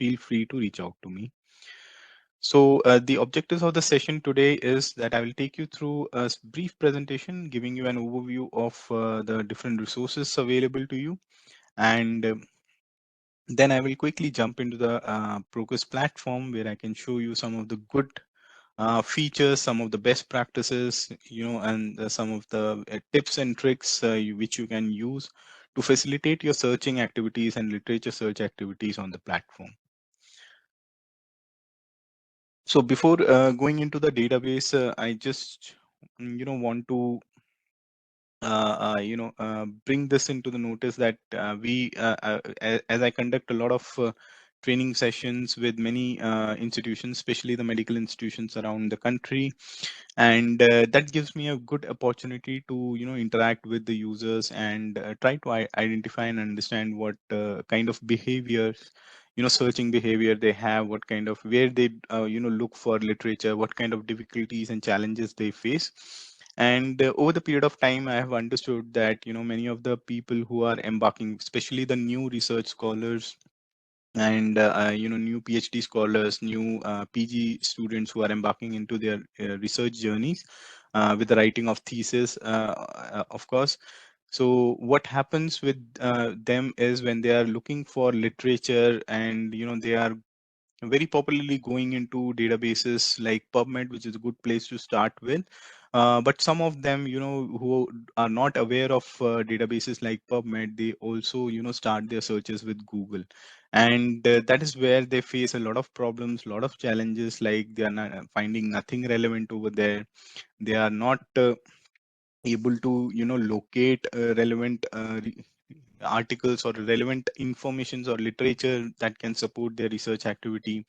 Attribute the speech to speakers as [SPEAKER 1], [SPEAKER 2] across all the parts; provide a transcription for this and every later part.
[SPEAKER 1] feel free to reach out to me. So the objectives of the session today is that I will take you through a brief presentation giving you an overview of the different resources available to you. And then I will quickly jump into the Progress platform where I can show you some of the good features, some of the best practices, and some of the tips and tricks which you can use to facilitate your searching activities and literature search activities on the platform. So before going into the database, I just want to bring this into the notice that as I conduct a lot of training sessions with many institutions, especially the medical institutions around the country, and that gives me a good opportunity to interact with the users and try to identify and understand what kind of behaviors, searching behavior they have, what kind of where they look for literature, what kind of difficulties and challenges they face. And over the period of time, I have understood that many of the people who are embarking, especially the new research scholars and new PhD scholars, new PG students who are embarking into their research journeys with the writing of thesis, of course. So what happens with them is when they are looking for literature, and they are very popularly going into databases like PubMed, which is a good place to start with. But some of them, who are not aware of databases like PubMed, they also, start their searches with Google. And that is where they face a lot of problems, a lot of challenges, like they are not finding nothing relevant over there. They are not able to, locate relevant articles or relevant informations or literature that can support their research activity.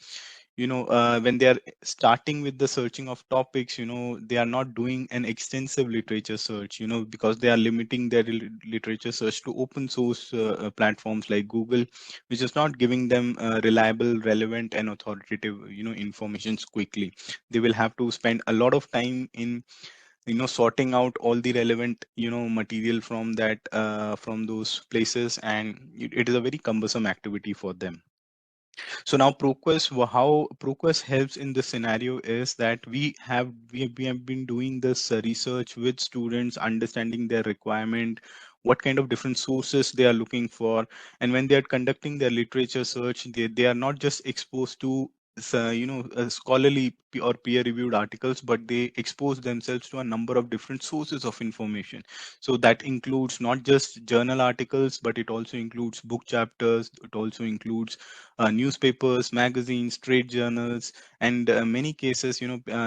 [SPEAKER 1] When they are starting with the searching of topics, they are not doing an extensive literature search, because they are limiting their literature search to open source platforms like Google, which is not giving them reliable, relevant and authoritative informations quickly. They will have to spend a lot of time in sorting out all the relevant material from that from those places, and it is a very cumbersome activity for them. So now ProQuest, how ProQuest helps in this scenario is that we have been doing this research with students, understanding their requirement, what kind of different sources they are looking for, and when they are conducting their literature search, they are not just exposed to scholarly or peer reviewed articles, but they expose themselves to a number of different sources of information. So that includes not just journal articles, but it also includes book chapters, it also includes newspapers, magazines, trade journals, and many cases,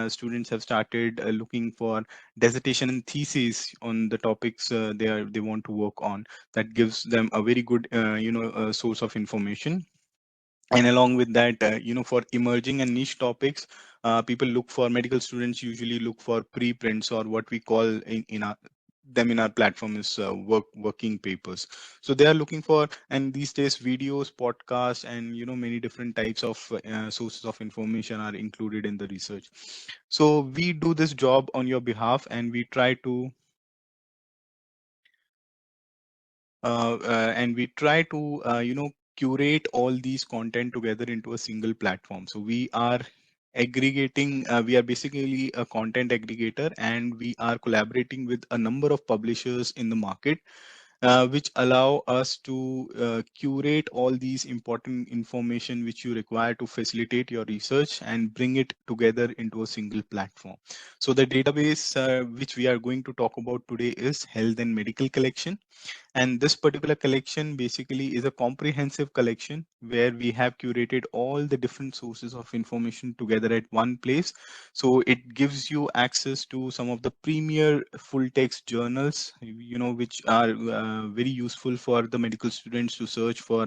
[SPEAKER 1] students have started looking for dissertation and theses on the topics they want to work on. That gives them a very good, source of information. And along with that, for emerging and niche topics, people look for medical students usually look for preprints, or what we call in our them in our platform is working papers. So they are looking for, and these days videos, podcasts, and many different types of sources of information are included in the research. So we do this job on your behalf, and we try to curate all these content together into a single platform. So we are aggregating, we are basically a content aggregator, and we are collaborating with a number of publishers in the market, which allow us to curate all these important information which you require to facilitate your research and bring it together into a single platform. So the database which we are going to talk about today is Health and Medical Collection. And this particular collection basically is a comprehensive collection where we have curated all the different sources of information together at one place. So it gives you access to some of the premier full text journals, which are very useful for the medical students to search for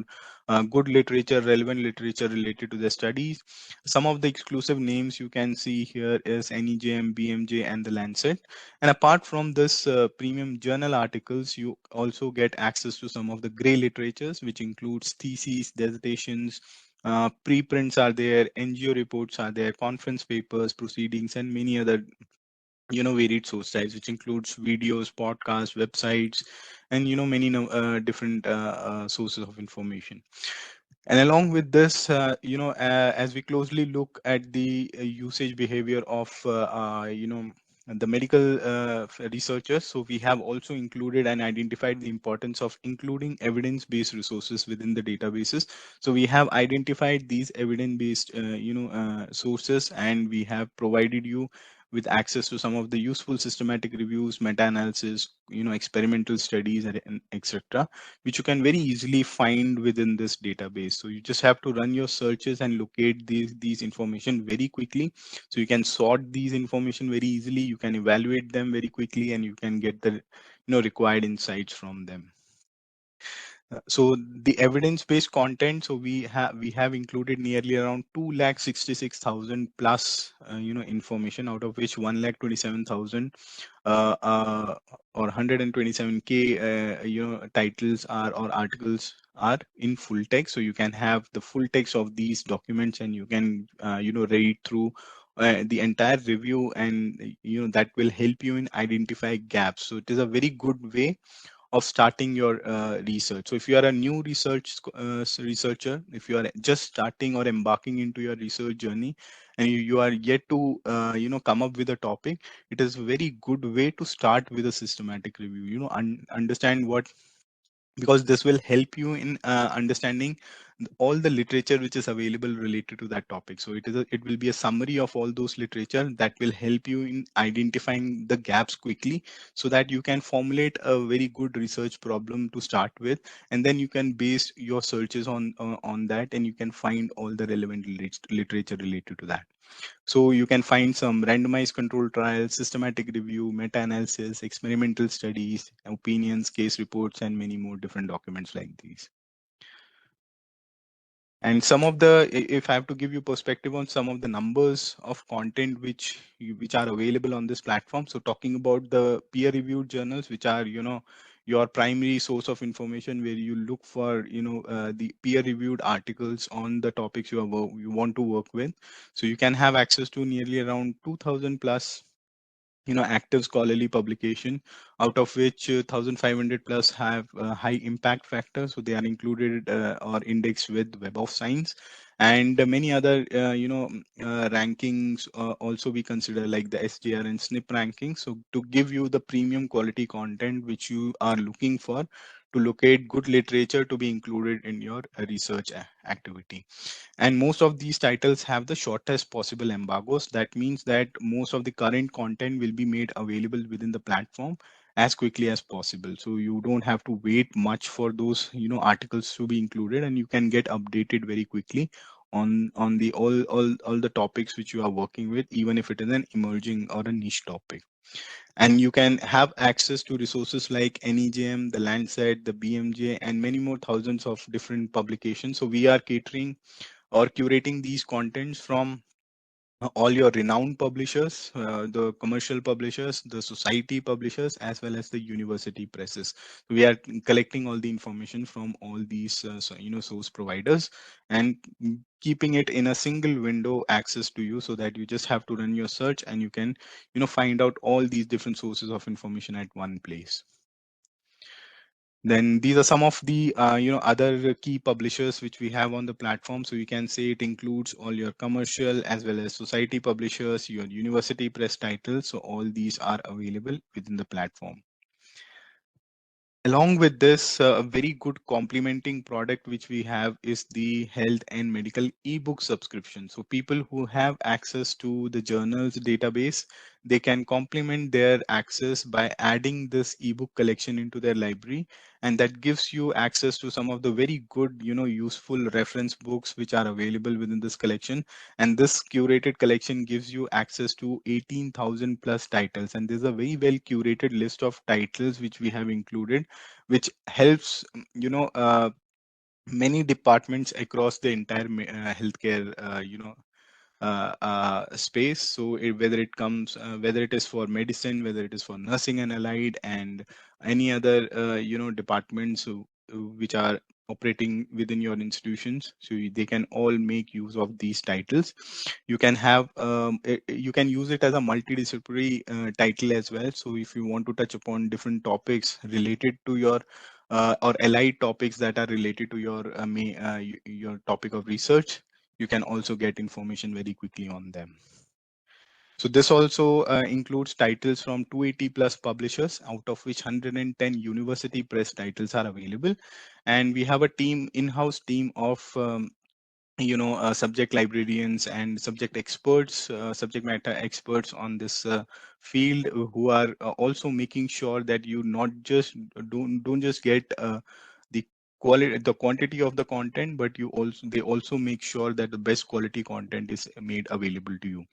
[SPEAKER 1] good literature, relevant literature related to their studies. Some of the exclusive names you can see here is NEJM, BMJ, and the Lancet. And apart from this premium journal articles, you also get access to some of the gray literatures, which includes theses, dissertations, preprints are there, NGO reports are there, conference papers, proceedings, and many other varied source types, which includes videos, podcasts, websites, and many different sources of information. And along with this, as we closely look at the usage behavior of, the medical researchers, so we have also included and identified the importance of including evidence-based resources within the databases. So we have identified these evidence-based, sources, and we have provided you with access to some of the useful systematic reviews, meta-analysis, experimental studies, and etc., which you can very easily find within this database. So you just have to run your searches and locate these information very quickly. So you can sort these information very easily, you can evaluate them very quickly, and you can get the required insights from them. So the evidence-based content, so we have included nearly around 2,66,000 plus information, out of which 1,27,000 or 127K titles are or articles are in full text. So you can have the full text of these documents, and you can read through the entire review, and that will help you in identify gaps. So it is a very good way of starting your research. So if you are a new researcher, if you are just starting or embarking into your research journey, and you are yet to come up with a topic, it is a very good way to start with a systematic review. Understand what, because this will help you in understanding all the literature which is available related to that topic. So it will be a summary of all those literature that will help you in identifying the gaps quickly, so that you can formulate a very good research problem to start with, and then you can base your searches on that, and you can find all the relevant literature related to that. So you can find some randomized control trials, systematic review, meta-analysis, experimental studies, opinions, case reports, and many more different documents like these. And some of the, if I have to give you perspective on some of the numbers of content which are available on this platform. So talking about the peer-reviewed journals, which are your primary source of information, where you look for the peer-reviewed articles on the topics you want to work with. So you can have access to nearly around 2,000 plus active scholarly publication, out of which 1500 plus have high impact factor, so they are included or indexed with Web of Science, and many other rankings also we consider, like the SJR and SNP rankings, so to give you the premium quality content which you are looking for, to locate good literature to be included in your research activity. And most of these titles have the shortest possible embargoes. That means that most of the current content will be made available within the platform as quickly as possible. So you don't have to wait much for those articles to be included, and you can get updated very quickly on the all the topics which you are working with, even if it is an emerging or a niche topic. And you can have access to resources like NEJM, the Landsat, the BMJ, and many more thousands of different publications. So we are catering or curating these contents from all your renowned publishers, the commercial publishers, the society publishers, as well as the university presses. We are collecting all the information from all these, source providers, and keeping it in a single window access to you, so that you just have to run your search, and you can, find out all these different sources of information at one place. Then these are some of the other key publishers which we have on the platform. So you can say it includes all your commercial as well as society publishers, your university press titles. So all these are available within the platform. Along with this, a very good complementing product which we have is the health and medical ebook subscription. So people who have access to the journals database, they can complement their access by adding this ebook collection into their library, and that gives you access to some of the very good, useful reference books which are available within this collection. And this curated collection gives you access to 18,000 plus titles, and there's a very well curated list of titles which we have included, which helps many departments across the entire healthcare space. So whether it comes whether it is for medicine, whether it is for nursing and allied, and any other departments which are operating within your institutions, so they can all make use of these titles. You can have you can use it as a multidisciplinary title as well. So if you want to touch upon different topics related to your or allied topics that are related to your your topic of research, you can also get information very quickly on them. So this also includes titles from 280 plus publishers, out of which 110 university press titles are available. And we have a team, in-house team of subject librarians and subject experts, subject matter experts on this field, who are also making sure that you not just don't just get the quality, the quantity of the content, but they also make sure that the best quality content is made available to you.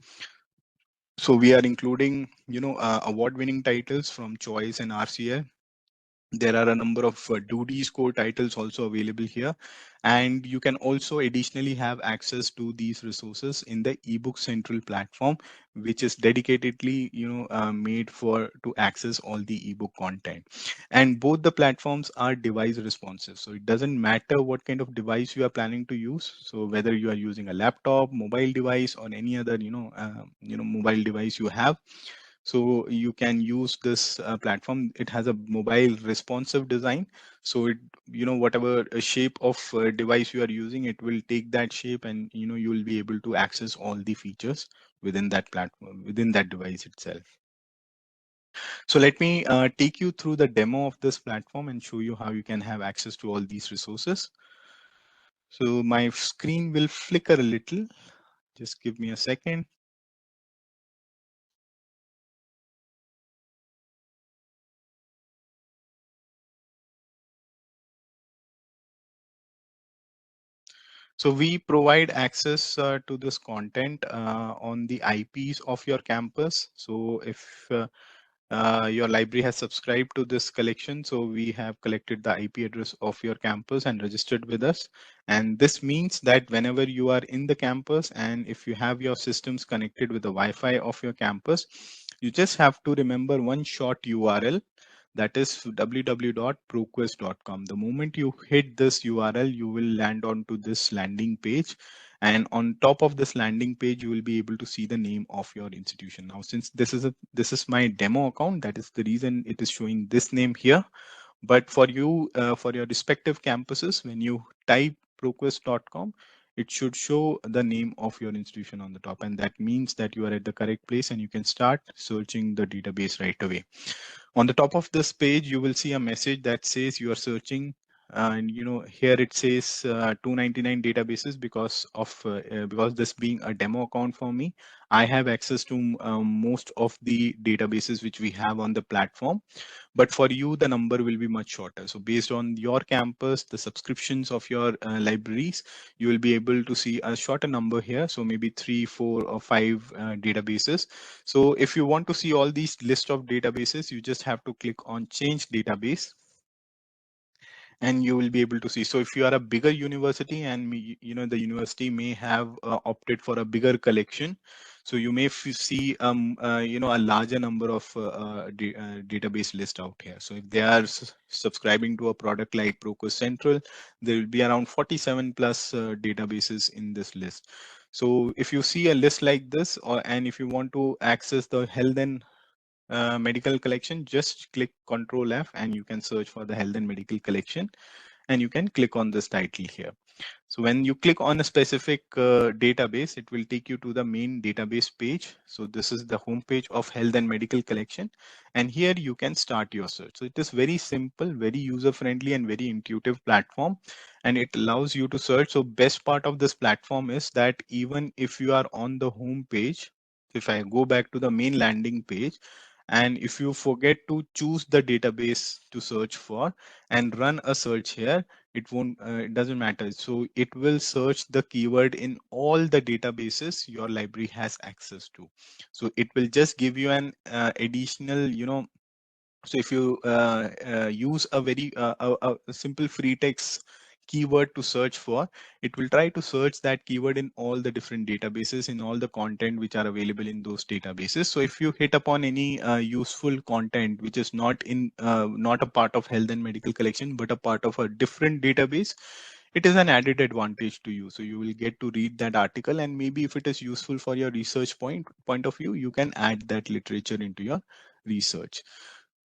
[SPEAKER 1] So we are including, award-winning titles from Choice and RCA. There are a number of Doody score titles also available here, and you can also additionally have access to these resources in the ebook central platform, which is dedicatedly made for to access all the ebook content. And both the platforms are device responsive, so it doesn't matter what kind of device you are planning to use. So whether you are using a laptop, mobile device, or any other mobile device you have, so you can use this platform. It has a mobile responsive design, so it, whatever shape of device you are using, it will take that shape, and you will be able to access all the features within that platform, within that device itself. So let me take you through the demo of this platform and show you how you can have access to all these resources. So my screen will flicker a little, just give me a second. So we provide access to this content on the IPs of your campus. So if your library has subscribed to this collection, so we have collected the IP address of your campus and registered with us. And this means that whenever you are in the campus, and if you have your systems connected with the Wi-Fi of your campus, you just have to remember one short URL, that is www.proquest.com. The moment you hit this URL, you will land onto this landing page. And on top of this landing page, you will be able to see the name of your institution. Now, since this is my demo account, that is the reason it is showing this name here. But for you, for your respective campuses, when you type proquest.com, it should show the name of your institution on the top. And that means that you are at the correct place and you can start searching the database right away. On the top of this page, you will see a message that says you are searching, and here it says 299 databases. Because this being a demo account for me, I have access to most of the databases which we have on the platform. But for you, the number will be much shorter. So based on your campus, the subscriptions of your libraries, you will be able to see a shorter number here. So maybe 3, 4, or 5 databases. So if you want to see all these list of databases, you just have to click on change database, and you will be able to see. So if you are a bigger university, and the university may have opted for a bigger collection, so you may see a larger number of database list out here. So if they are subscribing to a product like Proquest Central, there will be around 47 plus databases in this list. So if you see a list like this, and if you want to access the health and medical collection, just click Control F and you can search for the health and medical collection, and you can click on this title here. So when you click on a specific database, it will take you to the main database page. So this is the home page of health and medical collection, and here you can start your search. So it is very simple, very user friendly, and very intuitive platform, and it allows you to search. So best part of this platform is that even if you are on the home page, if I go back to the main landing page, and if you forget to choose the database to search for and run a search here, it doesn't matter. So it will search the keyword in all the databases your library has access to. So it will just give you an additional, so if you use a very a simple free text keyword to search for, it will try to search that keyword in all the different databases, in all the content which are available in those databases. So if you hit upon any useful content which is not a part of health and medical collection, but a part of a different database, it is an added advantage to you. So you will get to read that article, and maybe if it is useful for your research point of view, you can add that literature into your research.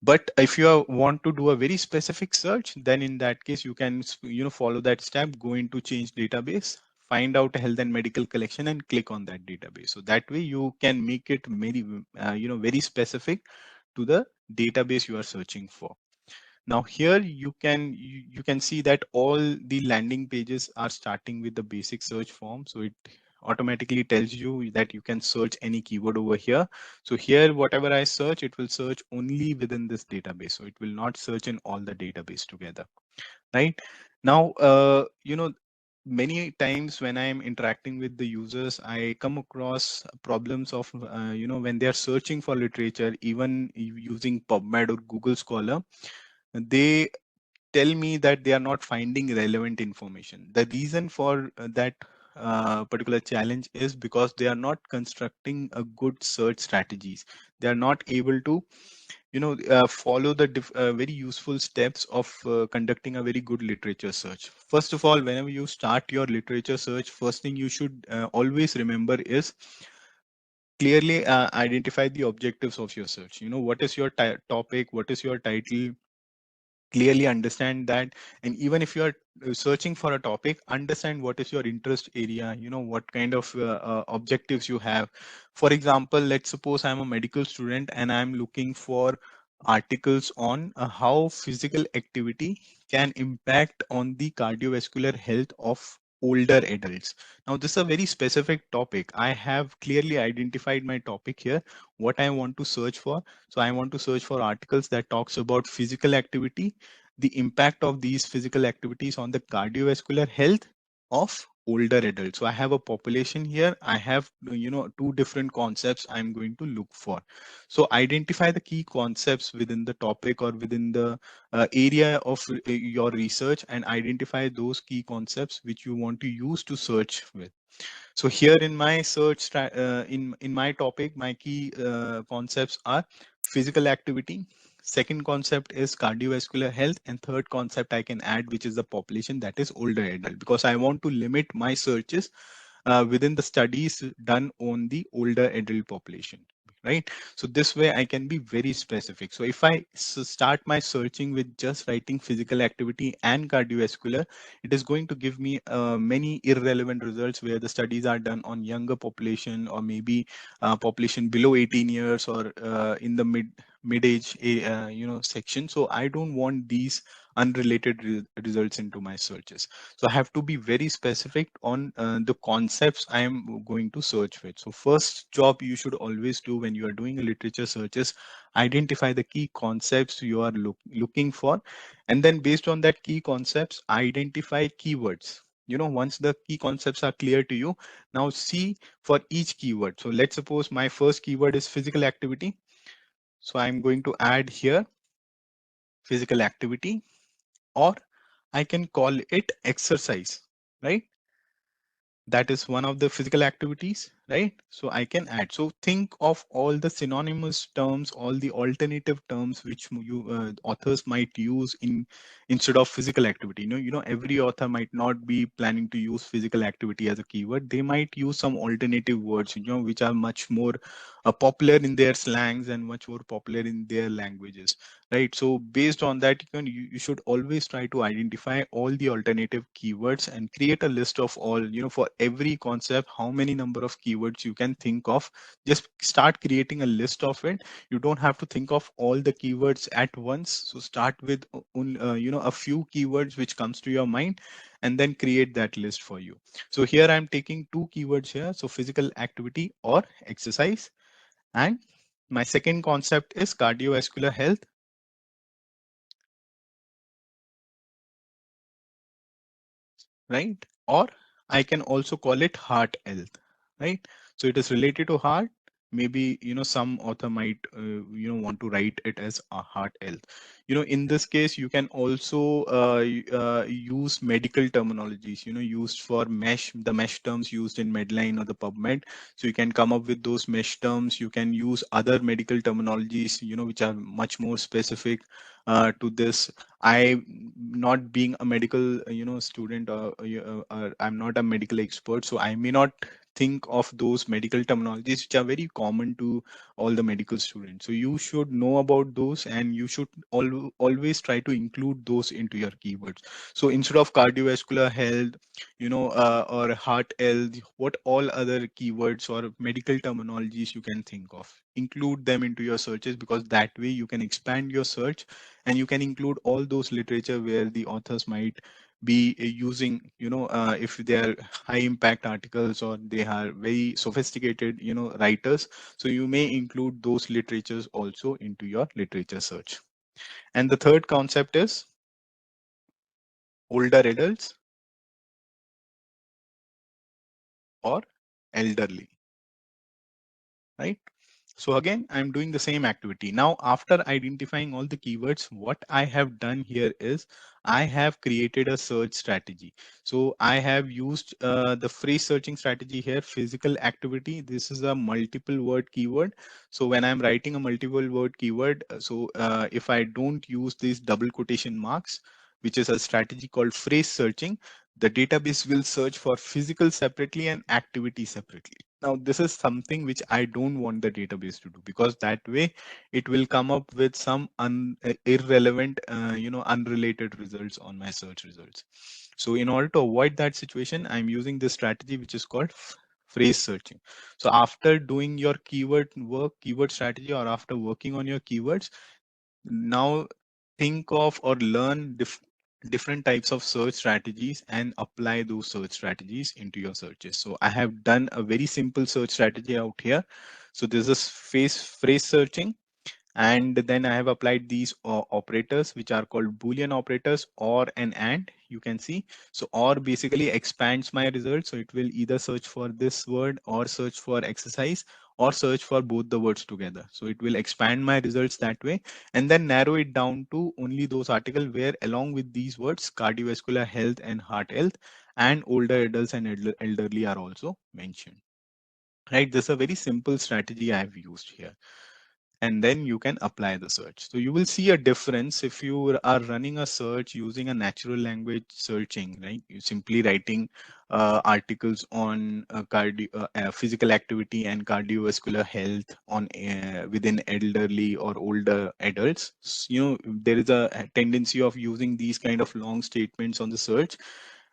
[SPEAKER 1] But if you want to do a very specific search, then in that case, you can follow that step, go into change database, find out health and medical collection, and click on that database. So that way you can make it very very specific to the database you are searching for. Now here you can see that all the landing pages are starting with the basic search form. So it automatically tells you that you can search any keyword over here. So here, whatever I search, it will search only within this database. So it will not search in all the database together, right? Now, many times when I'm interacting with the users, I come across problems of, when they're searching for literature, even using PubMed or Google Scholar, they tell me that they are not finding relevant information. The reason for that particular challenge is because they are not constructing a good search strategies. They are not able to, follow the very useful steps of conducting a very good literature search. First of all, whenever you start your literature search, first thing you should always remember is clearly identify the objectives of your search. What is your topic? What is your title? Clearly understand that. And even if you are searching for a topic, understand what is your interest area, what kind of objectives you have. For example, let's suppose I'm a medical student and I'm looking for articles on how physical activity can impact on the cardiovascular health of older adults. Now this is a very specific topic. I have clearly identified my topic here, what I want to search for. So I want to search for articles that talks about physical activity, the impact of these physical activities on the cardiovascular health of older adults. So I have a population here. I have, two different concepts I'm going to look for. So identify the key concepts within the topic or within the area of your research, and identify those key concepts which you want to use to search with. So here in my search, in my topic, my key concepts are physical activity. Second concept is cardiovascular health, and third concept I can add, which is the population, that is older adult, because I want to limit my searches within the studies done on the older adult population, right? So this way I can be very specific. So if I start my searching with just writing physical activity and cardiovascular, it is going to give me many irrelevant results where the studies are done on younger population, or maybe population below 18 years, or in the mid age section. So I don't want these unrelated results into my searches. So I have to be very specific on the concepts I am going to search with. So first job you should always do when you are doing a literature search is identify the key concepts you are looking for, and then based on that key concepts, identify keywords. Once the key concepts are clear to you, now see for each keyword. So let's suppose my first keyword is physical activity. So I'm going to add here physical activity, or I can call it exercise, right? That is one of the physical activities, right? So I can add. So think of all the synonymous terms, all the alternative terms which you authors might use in instead of physical activity. Every author might not be planning to use physical activity as a keyword. They might use some alternative words, which are much more popular in their slangs and much more popular in their languages, right? So based on that, you should always try to identify all the alternative keywords and create a list of all, for every concept, how many number of keywords you can think of. Just start creating a list of it. You don't have to think of all the keywords at once. So start with a few keywords which comes to your mind, and then create that list for you. So here I'm taking two keywords here. So physical activity or exercise, and my second concept is cardiovascular health, right? Or I can also call it heart health, right? So it is related to heart. Maybe, some author might, want to write it as a heart health. In this case, you can also use medical terminologies, used for the mesh terms used in Medline or the PubMed. So you can come up with those mesh terms. You can use other medical terminologies, which are much more specific to this. I, not being a medical, student, I'm not a medical expert, so I may not think of those medical terminologies which are very common to all the medical students. So you should know about those, and you should always try to include those into your keywords. So instead of cardiovascular health, or heart health, what all other keywords or medical terminologies you can think of, include them into your searches, because that way you can expand your search and you can include all those literature where the authors might be using, if they are high impact articles or they are very sophisticated, writers. So you may include those literatures also into your literature search. And the third concept is older adults or elderly, right? So again, I'm doing the same activity. Now, after identifying all the keywords, what I have done here is I have created a search strategy. So I have used the phrase searching strategy here, physical activity. This is a multiple word keyword. So when I'm writing a multiple word keyword, if I don't use these double quotation marks, which is a strategy called phrase searching, the database will search for physical separately and activity separately. Now, this is something which I don't want the database to do, because that way it will come up with some irrelevant, unrelated results on my search results. So in order to avoid that situation, I'm using this strategy, which is called phrase searching. So after doing your keyword work, keyword strategy, or after working on your keywords, now think of or learn different types of search strategies and apply those search strategies into your searches. So I have done a very simple search strategy out here. So this is phrase searching, and then I have applied these operators, which are called Boolean operators, or and you can see. So or basically expands my result. So it will either search for this word or search for exercise or search for both the words together. So it will expand my results that way, and then narrow it down to only those articles where along with these words, cardiovascular health and heart health and older adults and elderly are also mentioned. Right, this is a very simple strategy I have used here, and then you can apply the search. So you will see a difference if you are running a search using a natural language searching, right? You simply writing articles on physical activity and cardiovascular health on within elderly or older adults. There is a tendency of using these kind of long statements on the search,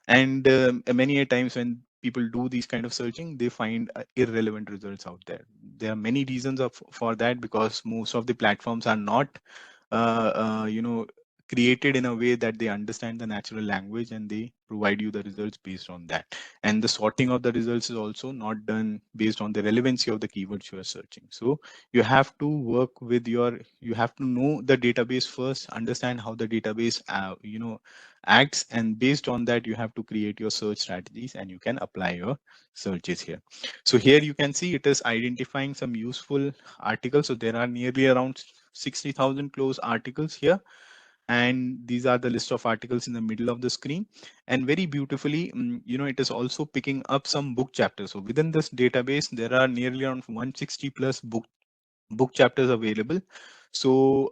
[SPEAKER 1] and many a times when people do these kind of searching, they find irrelevant results out there. There are many reasons for that, because most of the platforms are not created in a way that they understand the natural language and they provide you the results based on that. And the sorting of the results is also not done based on the relevancy of the keywords you are searching. So you have to work with you have to know the database first, understand how the database acts, and based on that you have to create your search strategies and you can apply your searches here. So here you can see it is identifying some useful articles. So there are nearly around 60,000 close articles here, and these are the list of articles in the middle of the screen. And very beautifully, it is also picking up some book chapters. So within this database there are nearly around 160 plus book chapters available. So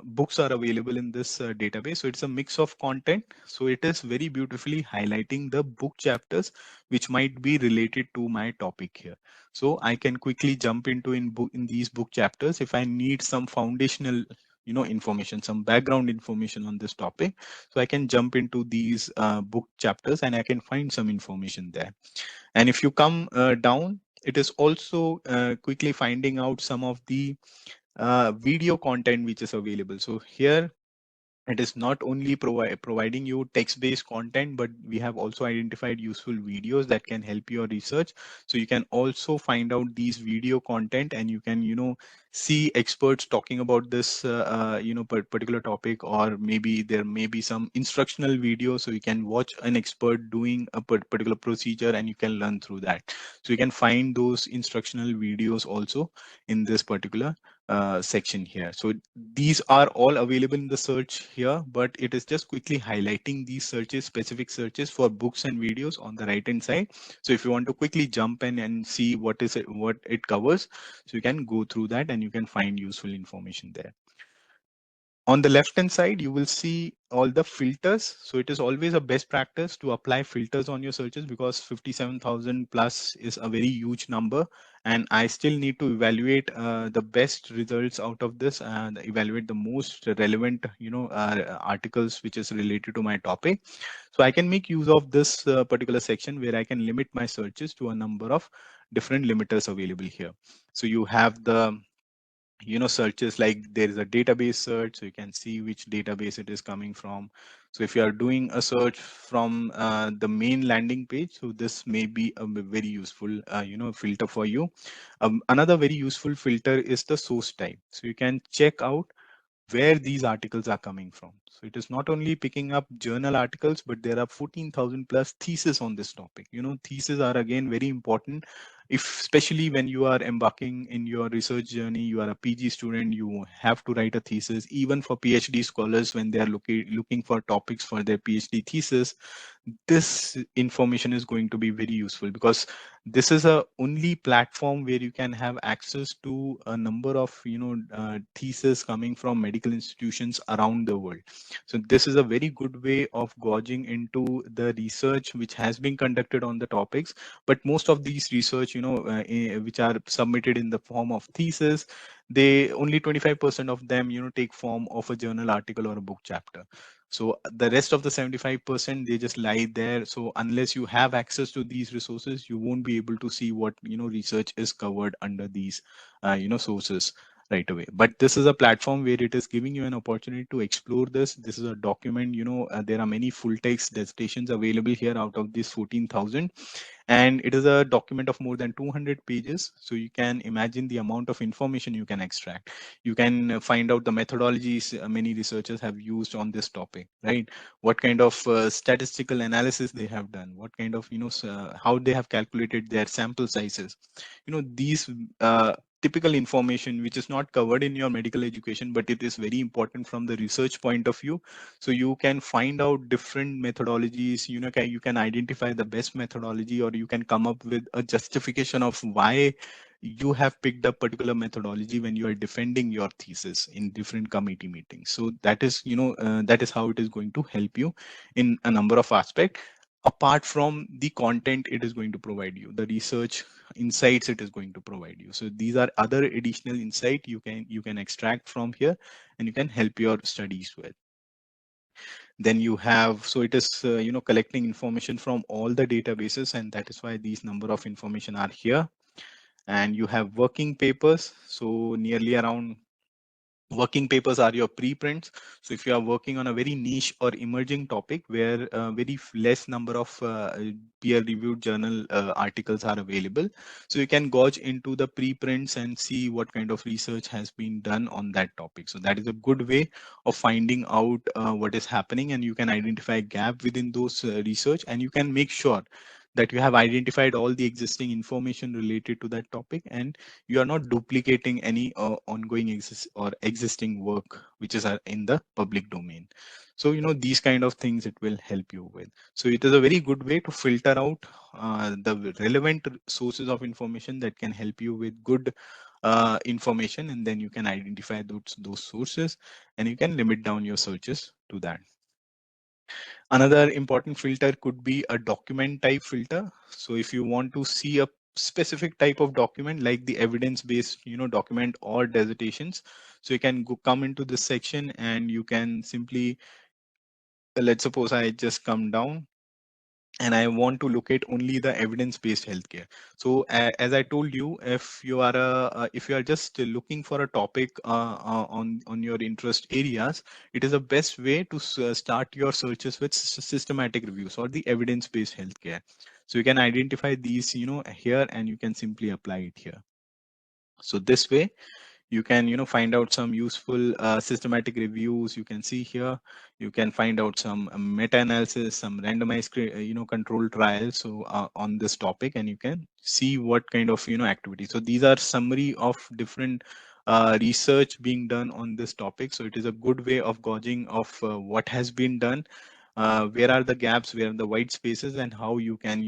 [SPEAKER 1] books are available in this database. So it's a mix of content. So it is very beautifully highlighting the book chapters which might be related to my topic here. So I can quickly jump into in these book chapters if I need some foundational information, some background information on this topic. So I can jump into these book chapters and I can find some information there. And if you come down, it is also quickly finding out some of the video content which is available. So here it is not only providing you text-based content, but we have also identified useful videos that can help your research. So you can also find out these video content, and you can see experts talking about this particular topic, or maybe there may be some instructional video, so you can watch an expert doing a particular procedure and you can learn through that. So you can find those instructional videos also in this particular section here. So these are all available in the search here, but it is just quickly highlighting these searches, specific searches for books and videos on the right hand side. So if you want to quickly jump in and see what it covers, so you can go through that and you can find useful information there. On the left hand side, you will see all the filters. So it is always a best practice to apply filters on your searches, because 57,000 plus is a very huge number. And I still need to evaluate the best results out of this and evaluate the most relevant, articles which is related to my topic. So I can make use of this particular section where I can limit my searches to a number of different limiters available here. So you have the searches, like there is a database search, so you can see which database it is coming from. So if you are doing a search from the main landing page, so this may be a very useful filter for you. Another very useful filter is the source type, so you can check out where these articles are coming from. So it is not only picking up journal articles, but there are 14,000 plus theses on this topic. Theses are again very important, if especially when you are embarking in your research journey. You are a PG student, you have to write a thesis. Even for PhD scholars, when they are looking for topics for their PhD thesis, this information is going to be very useful, because this is a only platform where you can have access to a number of theses coming from medical institutions around the world. So this is a very good way of gauging into the research which has been conducted on the topics. But most of these research, which are submitted in the form of thesis, they only 25% of them take form of a journal article or a book chapter. So the rest of the 75%, they just lie there. So unless you have access to these resources, you won't be able to see what research is covered under these sources right away. But this is a platform where it is giving you an opportunity to explore this. This is a document. There are many full text dissertations available here out of these 14,000, and it is a document of more than 200 pages. So you can imagine the amount of information you can extract. You can find out the methodologies many researchers have used on this topic, right? What kind of statistical analysis they have done, what kind of how they have calculated their sample sizes. These typical information which is not covered in your medical education, but it is very important from the research point of view. So you can find out different methodologies. You can identify the best methodology, or you can come up with a justification of why you have picked up particular methodology when you are defending your thesis in different committee meetings. So that is how it is going to help you in a number of aspects, apart from the content it is going to provide you, the research insights it is going to provide you. So these are other additional insight you can extract from here, and you can help your studies with. Then you have, so it is collecting information from all the databases, and that is why these number of information are here. And you have working papers, so nearly around, working papers are your preprints. So if you are working on a very niche or emerging topic where very less number of peer reviewed journal articles are available, so you can gauge into the preprints and see what kind of research has been done on that topic. So that is a good way of finding out what is happening, and you can identify gap within those research, and you can make sure that you have identified all the existing information related to that topic, and you are not duplicating any ongoing or existing work which is in the public domain. So these kind of things it will help you with. So it is a very good way to filter out the relevant sources of information that can help you with good information, and then you can identify those sources, and you can limit down your searches to that. Another important filter could be a document type filter. So if you want to see a specific type of document, like the evidence based document or dissertations, so you can come into this section, and you can simply, let's suppose I just come down and I want to locate only the evidence-based healthcare. So as I told you, if you are just looking for a topic on your interest areas, it is the best way to start your searches with systematic reviews or the evidence-based healthcare. So you can identify these, here, and you can simply apply it here. So this way you can find out some useful systematic reviews. You can see here, you can find out some meta-analysis, some randomized control trials, so on this topic, and you can see what kind of activity. So these are summary of different research being done on this topic. So it is a good way of gauging of what has been done, where are the gaps, where are the white spaces, and how you can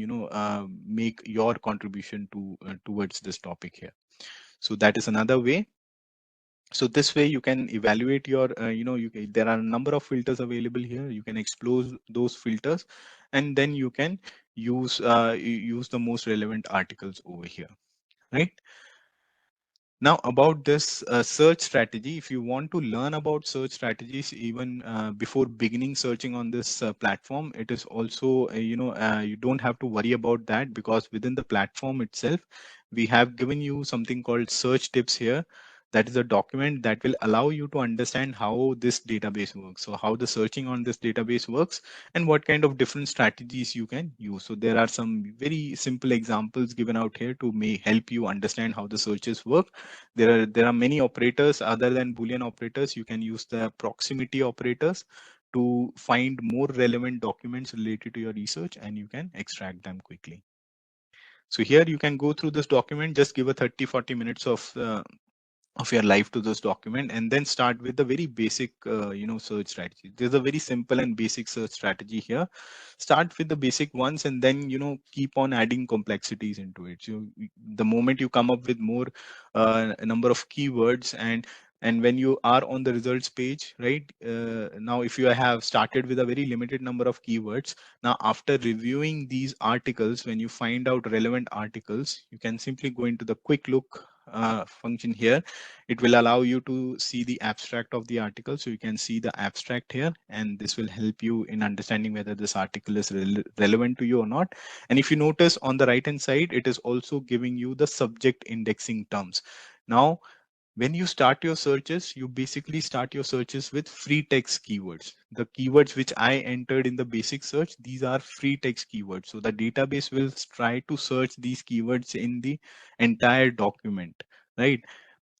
[SPEAKER 1] make your contribution to towards this topic here. So that is another way. So this way you can evaluate your there are a number of filters available here. You can explore those filters, and then you can use the most relevant articles over here, right? Now about this search strategy, if you want to learn about search strategies even before beginning searching on this platform, it is also you don't have to worry about that, because within the platform itself we have given you something called search tips here. That is a document that will allow you to understand how this database works, so how the searching on this database works, and what kind of different strategies you can use. So there are some very simple examples given out here to may help you understand how the searches work. There are many operators other than Boolean operators. You can use the proximity operators to find more relevant documents related to your research, and you can extract them quickly. So here you can go through this document, just give a 30-40 minutes of your life to this document, and then start with the very basic search strategy. There's a very simple and basic search strategy here. Start with the basic ones, and then keep on adding complexities into it. So the moment you come up with more a number of keywords, and when you are on the results page, right, now if you have started with a very limited number of keywords, now after reviewing these articles, when you find out relevant articles, you can simply go into the quick look function here. It will allow you to see the abstract of the article. So you can see the abstract here, and this will help you in understanding whether this article is relevant to you or not. And if you notice on the right hand side, it is also giving you the subject indexing terms. Now, when you start your searches, you basically start your searches with free text keywords. The keywords which I entered in the basic search, these are free text keywords. So the database will try to search these keywords in the entire document, right?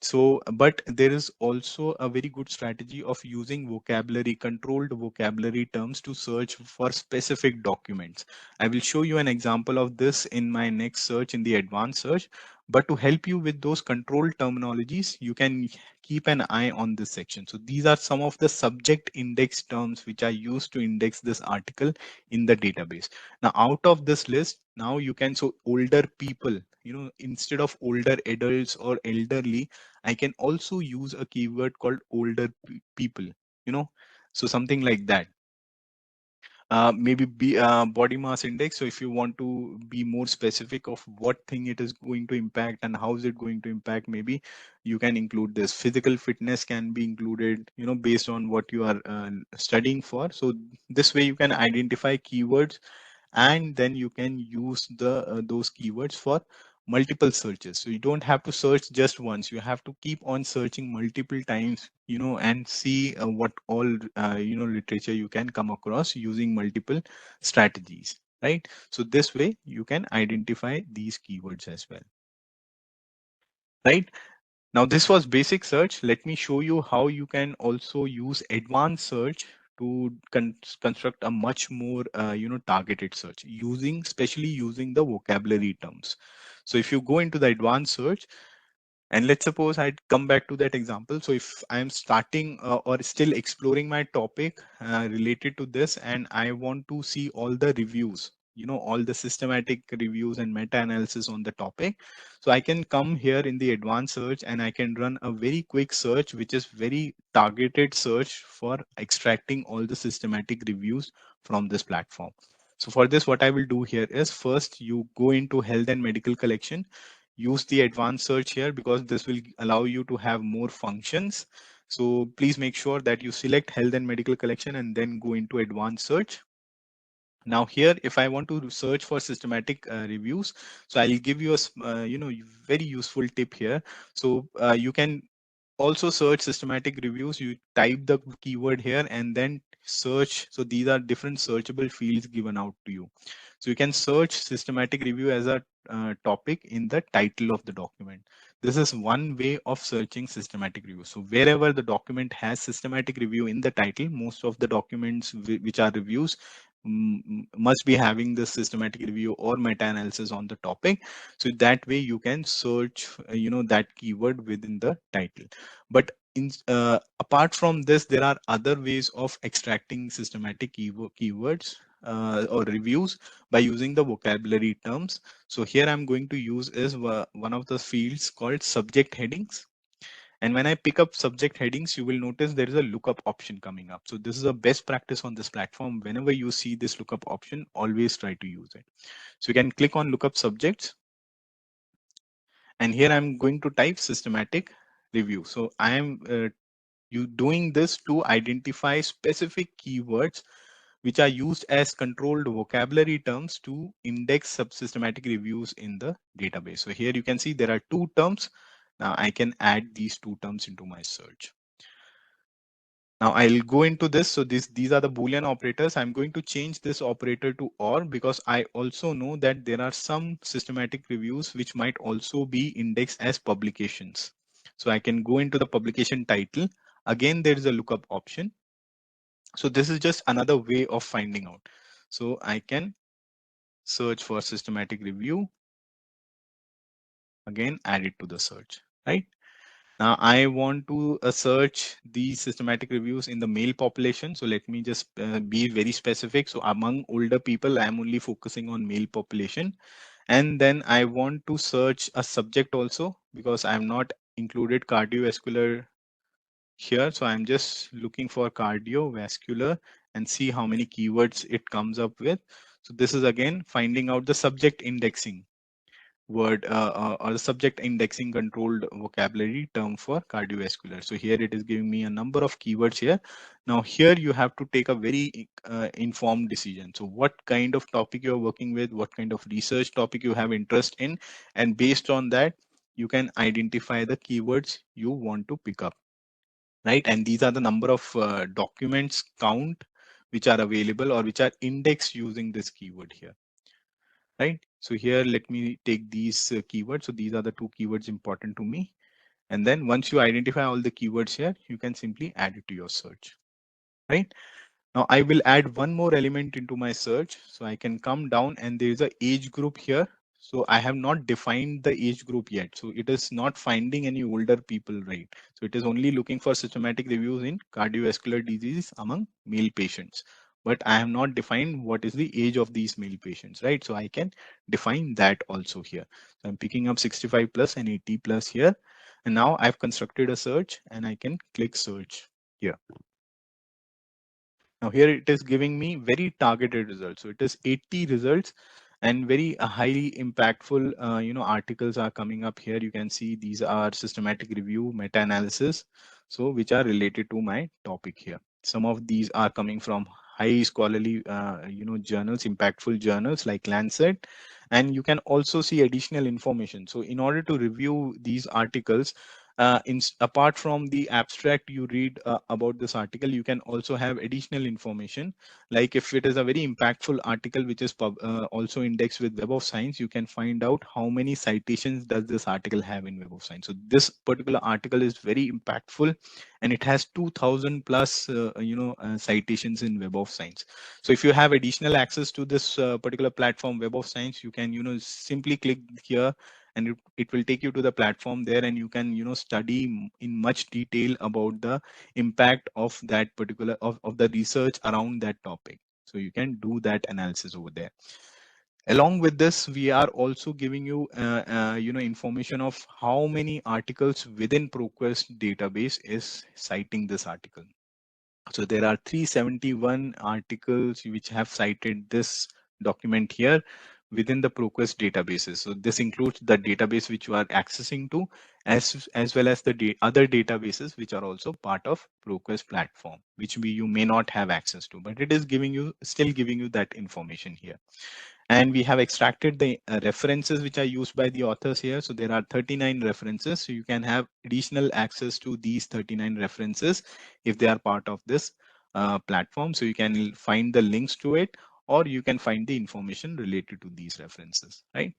[SPEAKER 1] So, but there is also a very good strategy of using vocabulary, controlled vocabulary terms to search for specific documents. I will show you an example of this in my next search, in the advanced search. But to help you with those controlled terminologies, you can keep an eye on this section. So these are some of the subject index terms which are used to index this article in the database. Now, out of this list, now you can, so older people, instead of older adults or elderly, I can also use a keyword called older people, you know, so something like that. Maybe be body mass index. So if you want to be more specific of what thing it is going to impact and how is it going to impact, maybe you can include this. Physical fitness can be included, based on what you are studying for. So this way you can identify keywords, and then you can use the those keywords for multiple searches. So you don't have to search just once, you have to keep on searching multiple times, and see what all literature you can come across using multiple strategies, right? So this way you can identify these keywords as well, right? Now this was basic search. Let me show you how you can also use advanced search to construct a much more targeted search, using especially using the vocabulary terms. So if you go into the advanced search, and let's suppose I'd come back to that example. So if I'm starting or still exploring my topic related to this, and I want to see all the reviews, all the systematic reviews and meta-analysis on the topic. So I can come here in the advanced search, and I can run a very quick search, which is very targeted search for extracting all the systematic reviews from this platform. So for this, what I will do here is, first you go into health and medical collection, use the advanced search here, because this will allow you to have more functions. So please make sure that you select health and medical collection and then go into advanced search. Now here, if I want to search for systematic reviews, so I'll give you a very useful tip here. So you can also search systematic reviews. You type the keyword here and then search. So these are different searchable fields given out to you. So you can search systematic review as a topic in the title of the document. This is one way of searching systematic review. So wherever the document has systematic review in the title, most of the documents which are reviews must be having this systematic review or meta-analysis on the topic. So that way you can search that keyword within the title. But apart from this, there are other ways of extracting systematic keywords or reviews by using the vocabulary terms. So here I'm going to use is one of the fields called subject headings. And when I pick up subject headings, you will notice there is a lookup option coming up. So this is a best practice on this platform. Whenever you see this lookup option, always try to use it. So you can click on lookup subjects. And here I'm going to type systematic review. So I am you doing this to identify specific keywords which are used as controlled vocabulary terms to index subsystematic reviews in the database. So here you can see there are two terms. Now I can add these two terms into my search. Now I'll go into this. So these are the Boolean operators. I'm going to change this operator to OR because I also know that there are some systematic reviews which might also be indexed as publications. So I can go into the publication title. Again, there is a lookup option. So this is just another way of finding out. So I can search for systematic review. Again, add it to the search, right? Now I want to search these systematic reviews in the male population. So let me just be very specific. So among older people, I'm only focusing on male population. And then I want to search a subject also because I have not included cardiovascular here. So I'm just looking for cardiovascular and see how many keywords it comes up with. So this is again finding out the subject indexing word or the subject indexing controlled vocabulary term for cardiovascular. So here it is giving me a number of keywords here. Now here you have to take a very informed decision. So what kind of topic you're working with, what kind of research topic you have interest in, and based on that, you can identify the keywords you want to pick up, right? And these are the number of documents count which are available or which are indexed using this keyword here, right? So here, let me take these keywords. So these are the two keywords important to me. And then once you identify all the keywords here, you can simply add it to your search, right? Now I will add one more element into my search. So I can come down and there is a age group here. So I have not defined the age group yet. So it is not finding any older people, right? So it is only looking for systematic reviews in cardiovascular disease among male patients. But I have not defined what is the age of these male patients, right? So I can define that also here. So I'm picking up 65 plus and 80 plus here. And now I've constructed a search and I can click search here. Now here it is giving me very targeted results. So it is 80 results and very highly impactful, articles are coming up here. You can see these are systematic review, meta-analysis, so which are related to my topic here. Some of these are coming from high scholarly, journals, impactful journals like Lancet, and you can also see additional information. So in order to review these articles, apart from the abstract you read about this article, you can also have additional information. Like if it is a very impactful article which is also indexed with Web of Science, you can find out how many citations does this article have in Web of Science. So this particular article is very impactful and it has 2000 plus citations in Web of Science. So if you have additional access to this particular platform Web of Science, you can simply click here and it will take you to the platform there, and you can study in much detail about the impact of that particular of the research around that topic. So you can do that analysis over there. Along with this, we are also giving you information of how many articles within ProQuest database is citing this article. So there are 371 articles which have cited this document here within the ProQuest databases. So this includes the database which you are accessing to, as well as the other databases which are also part of ProQuest platform, which you may not have access to, but it is still giving you that information here. And we have extracted the references which are used by the authors here. So there are 39 references. So you can have additional access to these 39 references if they are part of this platform. So you can find the links to it, or you can find the information related to these references, right?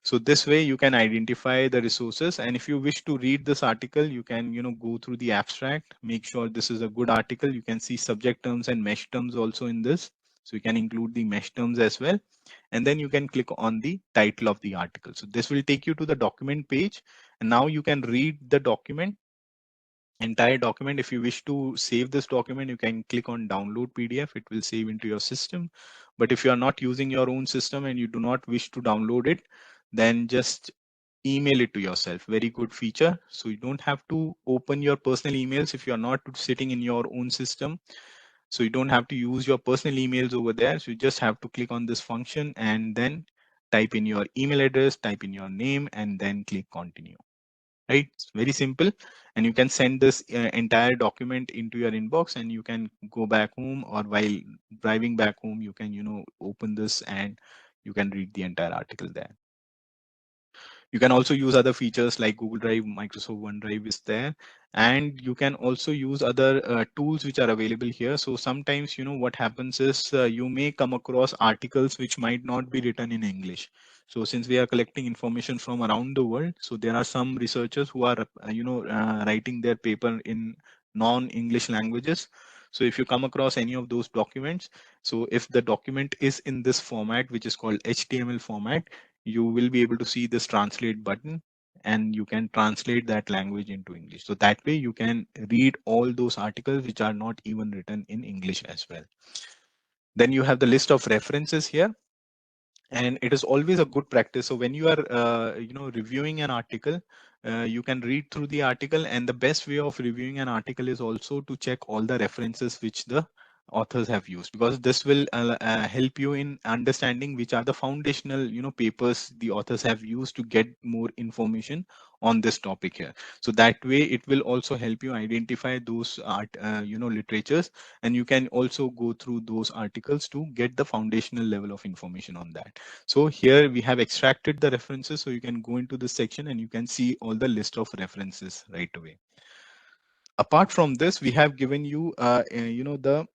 [SPEAKER 1] So this way you can identify the resources. And if you wish to read this article, you can go through the abstract, make sure this is a good article. You can see subject terms and mesh terms also in this. So you can include the mesh terms as well. And then you can click on the title of the article. So this will take you to the document page. And now you can read the entire document. If you wish to save this document, you can click on download PDF. It will save into your system. But if you are not using your own system and you do not wish to download it, then just email it to yourself. Very good feature. So you don't have to open your personal emails if you're not sitting in your own system. So you don't have to use your personal emails over there. So you just have to click on this function and then type in your email address, type in your name, and then click continue. Right? It's very simple. And you can send this entire document into your inbox, and you can go back home, or while driving back home, you can, open this and you can read the entire article there. You can also use other features like Google Drive, Microsoft OneDrive is there, and you can also use other tools which are available here. So sometimes, what happens is you may come across articles which might not be written in English. So since we are collecting information from around the world, so there are some researchers who are, writing their paper in non-English languages. So if you come across any of those documents, so if the document is in this format, which is called HTML format, you will be able to see this translate button, and you can translate that language into English. So that way you can read all those articles which are not even written in English as well. Then you have the list of references here, and it is always a good practice. So when you are reviewing an article, you can read through the article, and the best way of reviewing an article is also to check all the references which the authors have used, because this will help you in understanding which are the foundational papers the authors have used to get more information on this topic here. So that way it will also help you identify those literatures, and you can also go through those articles to get the foundational level of information on that. So here we have extracted the references, so you can go into this section and you can see all the list of references right away. Apart from this, we have given you the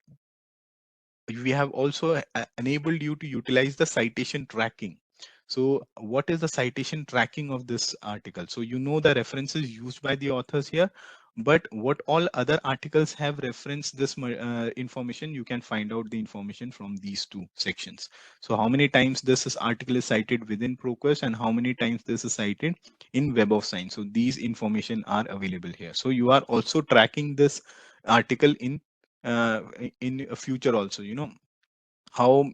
[SPEAKER 1] we have also enabled you to utilize the citation tracking. So what is the citation tracking of this article? So the references used by the authors here, but what all other articles have referenced this information, you can find out the information from these two sections. So how many times article is cited within ProQuest, and how many times this is cited in Web of Science. So these information are available here. So you are also tracking this article uh, in a future also, how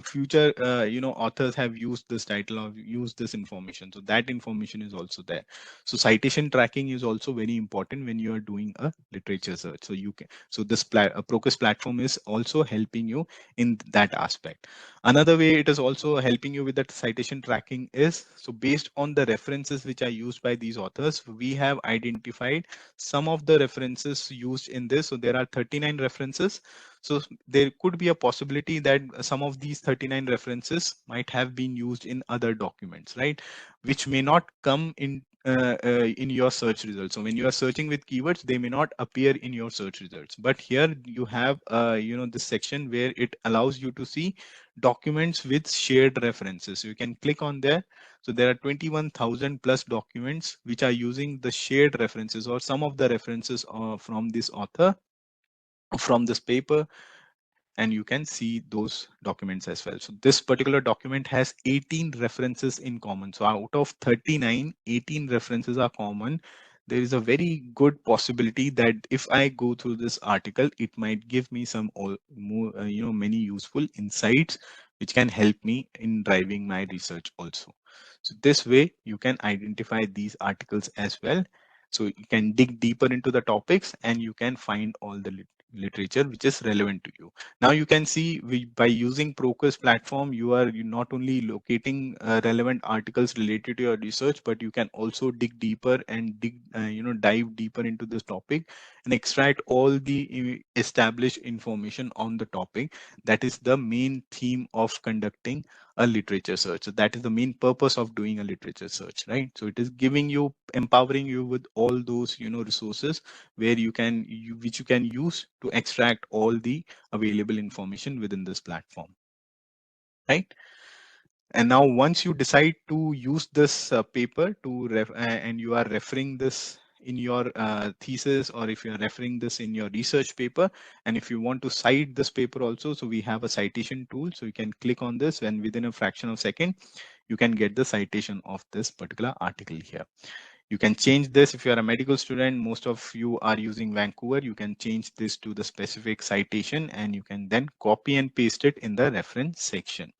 [SPEAKER 1] future authors have used this title or used this information. So that information is also there. So citation tracking is also very important when you are doing a literature search. So this Procus platform is also helping you in that aspect. Another way it is also helping you with that citation tracking is, so based on the references which are used by these authors, we have identified some of the references used in this. So there are 39 references. So there could be a possibility that some of these 39 references might have been used in other documents, right? Which may not come in your search results. So when you are searching with keywords, they may not appear in your search results. But here you have, this section where it allows you to see documents with shared references. So you can click on there. So there are 21,000 plus documents which are using the shared references or some of the references from this author, from this paper, and you can see those documents as well. So this particular document has 18 references in common. So out of 39, 18 references are common. There is a very good possibility that if I go through this article, it might give me some more, many useful insights which can help me in driving my research also. So this way you can identify these articles as well. So you can dig deeper into the topics and you can find all the literature which is relevant to you. Now you can see by using Procus platform, you not only locating relevant articles related to your research, but you can also dig deeper and dive deeper into this topic and extract all the established information on the topic. That is the main theme of conducting a literature search. So that is the main purpose of doing a literature search, right? So it is empowering you with all those resources where which you can use to extract all the available information within this platform, right? And now once you decide to use this paper and you are referring this in your thesis, or if you're referring this in your research paper, and if you want to cite this paper also, so we have a citation tool. So you can click on this, and within a fraction of a second, you can get the citation of this particular article here. You can change this if you are a medical student. Most of you are using Vancouver. You can change this to the specific citation, and you can then copy and paste it in the reference section.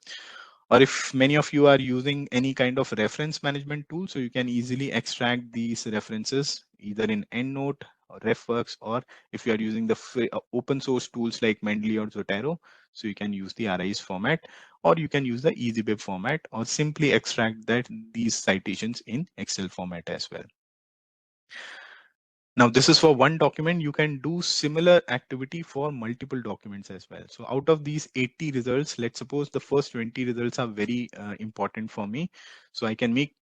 [SPEAKER 1] Or if many of you are using any kind of reference management tool, so you can easily extract these references either in EndNote or RefWorks, or if you are using the free, open source tools like Mendeley or Zotero, so you can use the RIS format, or you can use the EasyBib format, or simply extract these citations in Excel format as well. Now, this is for one document. You can do similar activity for multiple documents as well. So out of these 80 results, let's suppose the first 20 results are very important for me. So I can make,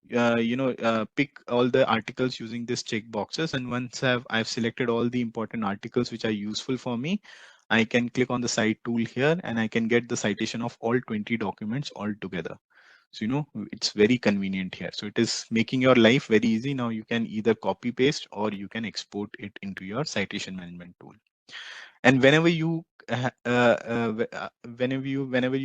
[SPEAKER 1] pick all the articles using this check boxes. And once I've selected all the important articles which are useful for me, I can click on the cite tool here and I can get the citation of all 20 documents all together. So, it's very convenient here. So it is making your life very easy. Now you can either copy paste or you can export it into your citation management tool. And whenever you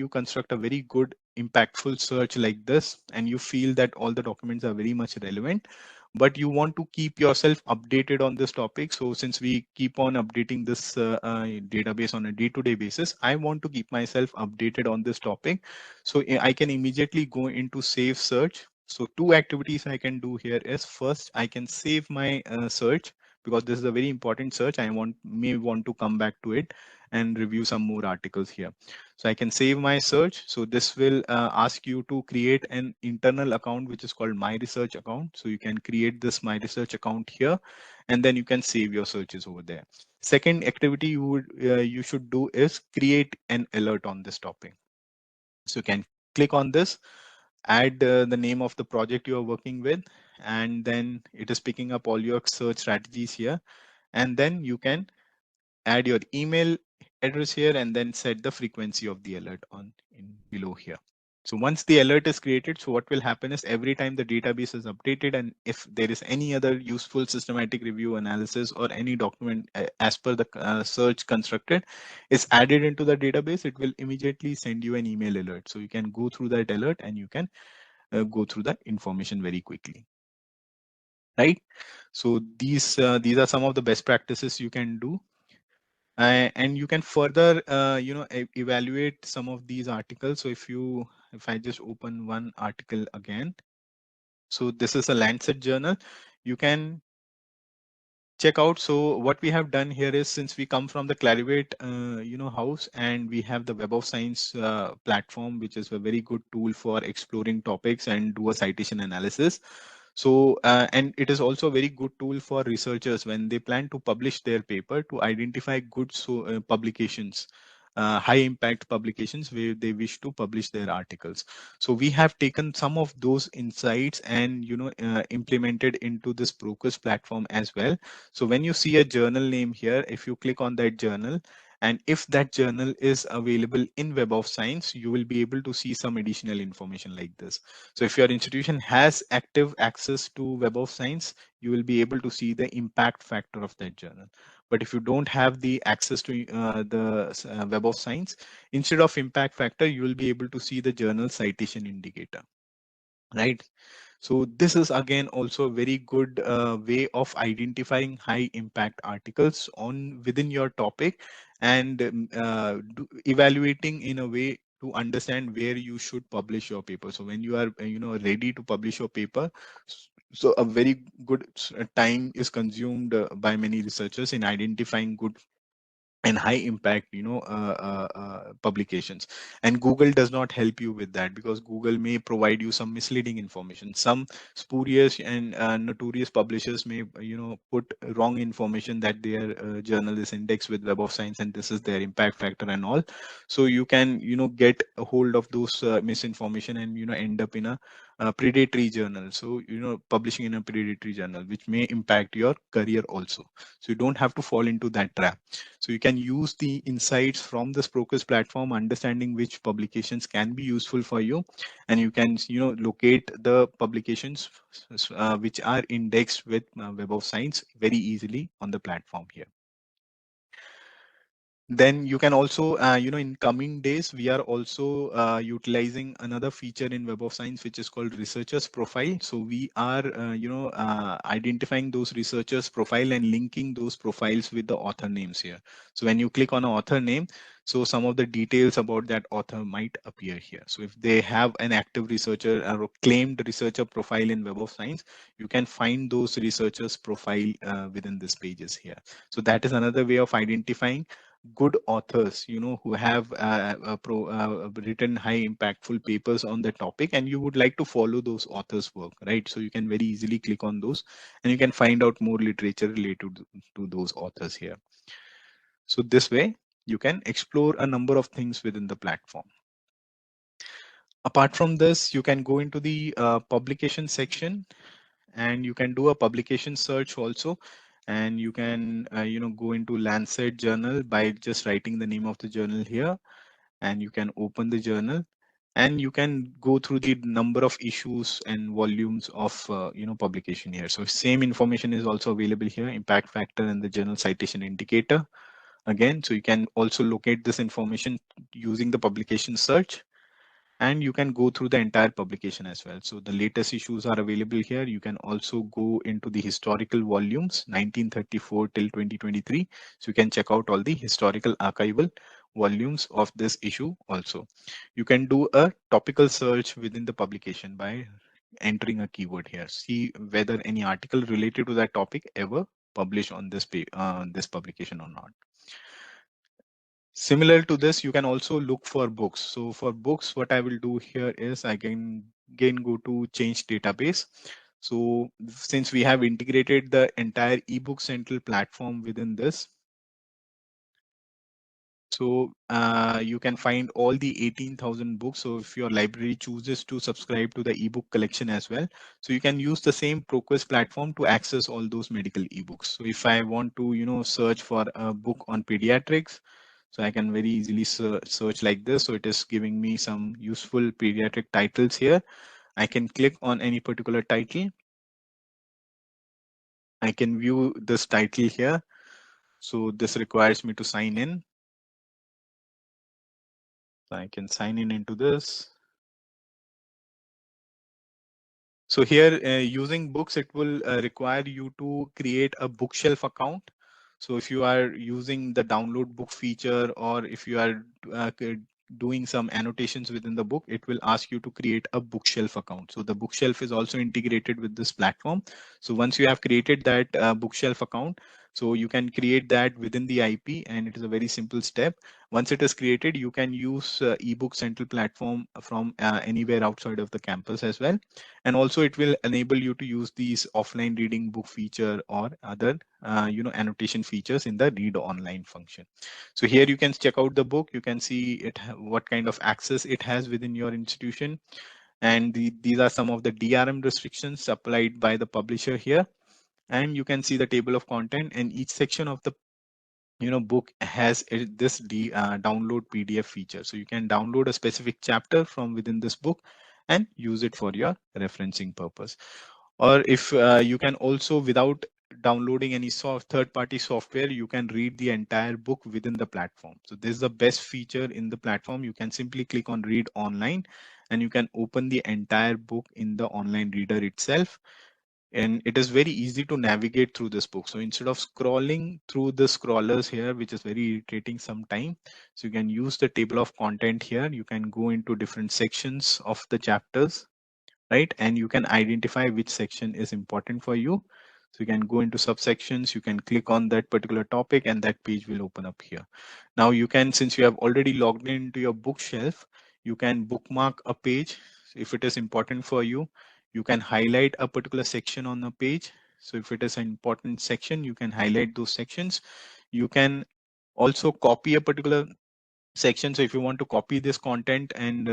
[SPEAKER 1] construct a very good impactful search like this, and you feel that all the documents are very much relevant, but you want to keep yourself updated on this topic. So since we keep on updating this database on a day-to-day basis, I want to keep myself updated on this topic. So I can immediately go into save search. So two activities I can do here is, first I can save my search, because this is a very important search. I may want to come back to it and review some more articles here. So I can save my search. So this will ask you to create an internal account, which is called My Research account. So you can create this My Research account here, and then you can save your searches over there. Second activity you should do is create an alert on this topic. So you can click on this, add the name of the project you are working with, and then it is picking up all your search strategies here. And then you can add your email address here and then set the frequency of the alert on in below here. So once the alert is created, so what will happen is every time the database is updated, and if there is any other useful systematic review analysis or any document as per the search constructed is added into the database, it will immediately send you an email alert. So you can go through that alert and you can go through that information very quickly. Right. So these are some of the best practices you can do. And you can further evaluate some of these articles. So if I just open one article again, so this is a Lancet journal, you can check out. So what we have done here is, since we come from the Clarivate house, and we have the Web of Science platform, which is a very good tool for exploring topics and do a citation analysis. So and it is also a very good tool for researchers when they plan to publish their paper, to identify good publications, high impact publications where they wish to publish their articles. So we have taken some of those insights and implemented into this Procus platform as well. So when you see a journal name here, if you click on that journal, and if that journal is available in Web of Science, you will be able to see some additional information like this. So if your institution has active access to Web of Science, you will be able to see the impact factor of that journal. But if you don't have the access to the Web of Science, instead of impact factor, you will be able to see the journal citation indicator, right? So this is again also a very good way of identifying high impact articles on within your topic, and evaluating in a way to understand where you should publish your paper. So when you are ready to publish your paper, so a very good time is consumed by many researchers in identifying good and high impact publications. And Google does not help you with that, because Google may provide you some misleading information. Some spurious and notorious publishers may put wrong information that their journal is indexed with Web of Science and this is their impact factor and all. So you can get a hold of those misinformation and end up in a predatory journal. So publishing in a predatory journal, which may impact your career also. So you don't have to fall into that trap. So you can use the insights from the Procus platform, understanding which publications can be useful for you, and you can locate the publications which are indexed with Web of Science very easily on the platform here. Then you can also, in coming days, we are also utilizing another feature in Web of Science, which is called researchers profile. So we are, identifying those researchers profile and linking those profiles with the author names here. So when you click on an author name, so some of the details about that author might appear here. So if they have an active researcher or claimed researcher profile in Web of Science, you can find those researchers profile within these pages here. So that is another way of identifying good authors, who have written high impactful papers on the topic, and you would like to follow those authors work, right? So you can very easily click on those and you can find out more literature related to those authors here. So this way you can explore a number of things within the platform. Apart from this, you can go into the publication section and you can do a publication search also, and you can go into Lancet journal by just writing the name of the journal here, and you can open the journal and you can go through the number of issues and volumes of publication here. So same information is also available here, impact factor and the journal citation indicator again. So you can also locate this information using the publication search, and you can go through the entire publication as well. So the latest issues are available here. You can also go into the historical volumes 1934 till 2023. So you can check out all the historical archival volumes of this issue also. You can do a topical search within the publication by entering a keyword here. See whether any article related to that topic ever published on this publication or not. Similar to this, you can also look for books. So for books, what I will do here is I can again go to change database. So since we have integrated the entire ebook central platform within this, so you can find all the 18,000 books. So if your library chooses to subscribe to the ebook collection as well, so you can use the same ProQuest platform to access all those medical ebooks. So if I want to, search for a book on pediatrics, so I can very easily search like this. So it is giving me some useful pediatric titles here. I can click on any particular title. I can view this title here. So this requires me to sign in. So I can sign in into this. So here using books, it will require you to create a bookshelf account. So if you are using the download book feature, or if you are doing some annotations within the book, it will ask you to create a bookshelf account. So the bookshelf is also integrated with this platform. So once you have created that bookshelf account, so you can create that within the IP, and it is a very simple step. Once it is created, you can use ebook central platform from anywhere outside of the campus as well. And also it will enable you to use these offline reading book feature or other annotation features in the read online function. So here you can check out the book. You can see what kind of access it has within your institution, and these are some of the DRM restrictions applied by the publisher here. And you can see the table of content, and each section of the book has this download PDF feature. So you can download a specific chapter from within this book and use it for your referencing purpose. Or if you can also, without downloading any third-party software, you can read the entire book within the platform. So this is the best feature in the platform. You can simply click on read online and you can open the entire book in the online reader itself, and it is very easy to navigate through this book. So instead of scrolling through the scrollers here, which is very irritating sometime, so you can use the table of content here. You can go into different sections of the chapters, right? And you can identify which section is important for you. So you can go into subsections, you can click on that particular topic, and that page will open up here. Now you can, since you have already logged into your bookshelf, you can bookmark a page. So if it is important for you, you can highlight a particular section on the page. So if it is an important section, you can highlight those sections. You can also copy a particular section. So if you want to copy this content and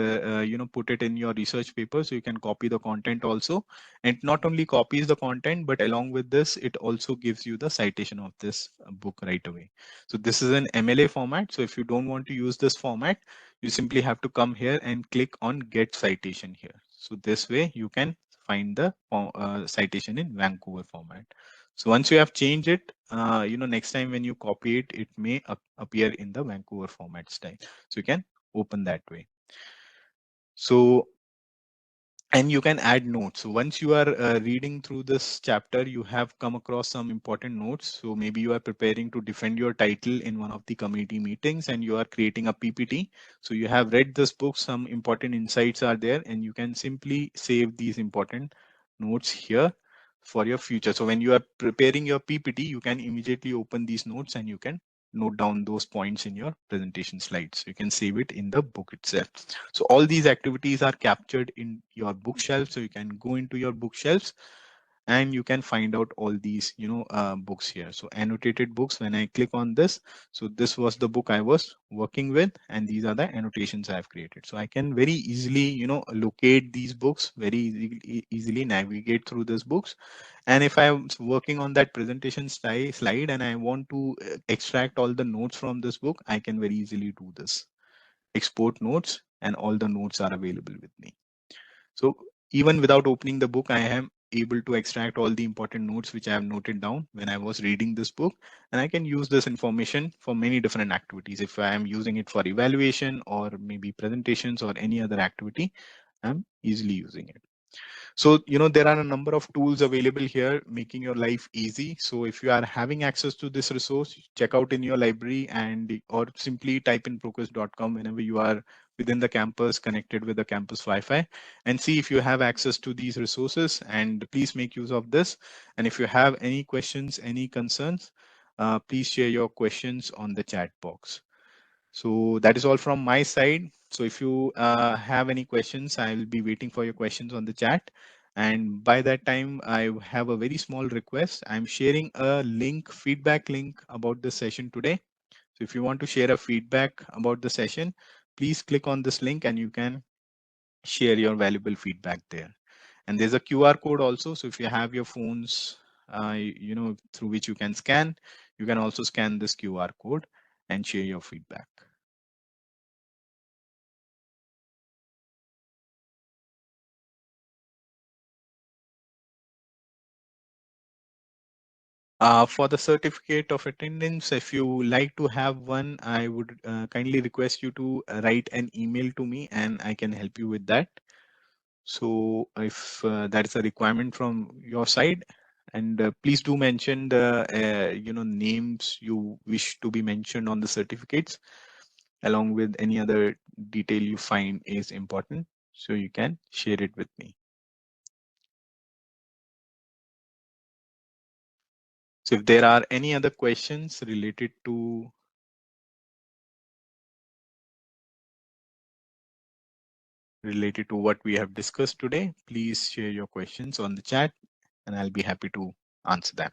[SPEAKER 1] put it in your research paper, so you can copy the content also. And not only copies the content, but along with this, it also gives you the citation of this book right away. So this is an MLA format. So if you don't want to use this format, you simply have to come here and click on get citation here. So this way you can find the citation in Vancouver format. So once you have changed it, next time when you copy it, it may appear in the Vancouver format style. So you can open that way. So, and you can add notes. So once you are reading through this chapter, you have come across some important notes. So maybe you are preparing to defend your title in one of the committee meetings and you are creating a PPT. So you have read this book, some important insights are there, and you can simply save these important notes here for your future. So when you are preparing your PPT, you can immediately open these notes and you can note down those points in your presentation slides. You can save it in the book itself. So all these activities are captured in your bookshelf. So you can go into your bookshelves and you can find out all these books here. So annotated books, when I click on this, so this was the book I was working with and these are the annotations I have created. So I can very easily locate these books, very easily navigate through these books. And if I'm working on that presentation slide and I want to extract all the notes from this book, I can very easily do this, export notes, and all the notes are available with me. So even without opening the book, I am able to extract all the important notes which I have noted down when I was reading this book. And I can use this information for many different activities. If I am using it for evaluation or maybe presentations or any other activity, I'm easily using it. So, there are a number of tools available here, making your life easy. So if you are having access to this resource, check out in your library or simply type in procus.com whenever you are within the campus connected with the campus Wi-Fi and see if you have access to these resources, and please make use of this. And if you have any questions, any concerns, please share your questions on the chat box. So that is all from my side. So if you have any questions, I will be waiting for your questions on the chat. And by that time, I have a very small request. I'm sharing a link, feedback link about the session today. So if you want to share a feedback about the session, please click on this link and you can share your valuable feedback there. And there's a QR code also. So if you have your phones, through which you can scan, you can also scan this QR code and share your feedback. For the certificate of attendance, if you like to have one, I would kindly request you to write an email to me and I can help you with that. So if that is a requirement from your side, and please do mention the names you wish to be mentioned on the certificates, along with any other detail you find is important. So you can share it with me. So if there are any other questions related to what we have discussed today, please share your questions on the chat and I'll be happy to answer them.